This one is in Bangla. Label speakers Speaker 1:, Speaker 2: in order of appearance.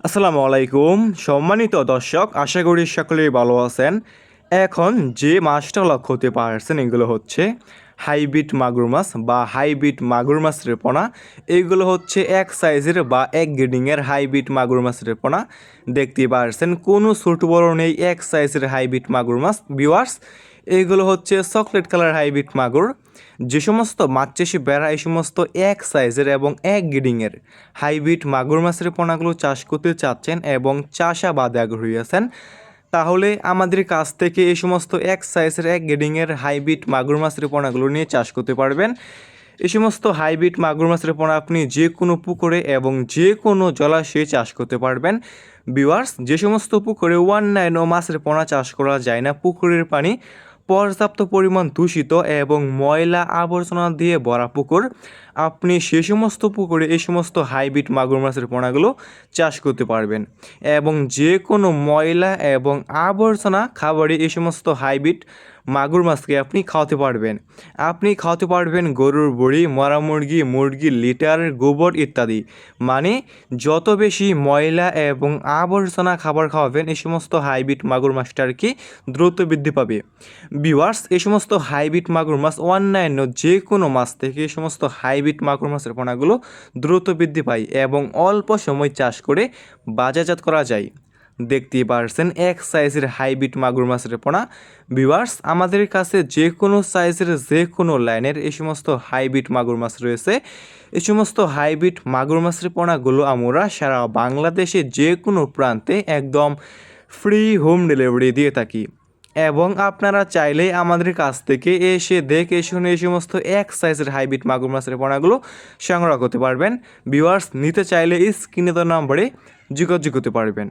Speaker 1: আসসালামু আলাইকুম সম্মানিত দর্শক, আশা করি সকলেই ভালো আছেন। এখন যে মাছটা লক্ষ্য হতে পারছেন এগুলো হচ্ছে হাইব্রিড মাগুর মাছ বা হাইব্রিড মাগুর মাছের পোনা। এইগুলো হচ্ছে এক সাইজের বা এক গ্রেডিংয়ের হাইব্রিড মাগুর মাছের পোনা। দেখতে পারছেন কোনো ছোট বড় নেই, এক সাইজের হাইব্রিড মাগুর মাছ ভিউয়ার্স। এইগুলো হচ্ছে চকলেট কালার হাইব্রিড মাগুর। যে সমস্ত মাছ চাষি বেড়া এই সমস্ত এক সাইজের এবং এক গ্রেডিংয়ের হাইব্রিড মাগুর মাছের পোনাগুলো চাষ করতে চাচ্ছেন এবং চাষাবাদে আগ্রহী আছেন, তাহলে আমাদের কাছ থেকে এই সমস্ত এক সাইজের এক গ্রেডিংয়ের হাইব্রিড মাগুর মাছের পোনাগুলো নিয়ে চাষ করতে পারবেন। এই সমস্ত হাইব্রিড মাগুর মাছের পোনা আপনি যে কোনো পুকুরে এবং যে কোনো জলাশয়ে চাষ করতে পারবেন। ভিউয়ার্স, যে সমস্ত পুকুরে অন্যান্য মাছের পোনা চাষ করা যায় না, পুকুরের পানি পর্যাপ্ত পরিমাণ দূষিত এবং ময়লা আবর্জনা দিয়ে ভরা পুকুর, আপনি সে সমস্ত পুকুরে এই সমস্ত হাইব্রিড মাগুর মাছের পোনাগুলো চাষ করতে পারবেন এবং যে কোনো ময়লা এবং আবর্জনা খাবারে এই সমস্ত হাইব্রিড মাগুর মাছকে আপনি খাওয়াতে পারবেন। আপনি খাওয়াতে পারবেন গরুর বড়ি, মরা মুরগি, মুরগির লিটার, গোবর ইত্যাদি। মানে যত বেশি ময়লা এবং আবর্জনা খাবার খাওয়াবেন এই সমস্ত হাইব্রিড মাগুর মাছটা আর কি দ্রুত বৃদ্ধি পাবে। ভিউয়ার্স, এই সমস্ত হাইব্রিড মাগুর মাছ অন্যান্য যে কোনো মাছ থেকে এই সমস্ত হাইব্রিড মাগুর মাছের পোনাগুলো দ্রুত বৃদ্ধি পায় এবং অল্প সময় চাষ করে বাজারজাত করা যায়। দেখতেই পারছেন এক সাইজের হাইব্রিড মাগুর মাছের পোনা। ভিউয়ার্স, আমাদের কাছে যে কোনো সাইজের যে কোনো লাইনের এই সমস্ত হাইব্রিড মাগুর মাছ রয়েছে। এই সমস্ত হাইব্রিড মাগুর মাছের পোনাগুলো আমরা সারা বাংলাদেশে যে কোনো প্রান্তে একদম ফ্রি হোম ডেলিভারি দিয়ে থাকি এবং আপনারা চাইলে আমাদের কাছ থেকে এসে দেখে শুনে এই সমস্ত এক সাইজের হাইব্রিড মাগুর মাছের পোনাগুলো সংগ্রহ করতে পারবেন। ভিউয়ার্স, নিতে চাইলে স্ক্রিনে দেওয়া নম্বরে যোগাযোগ করতে পারবেন।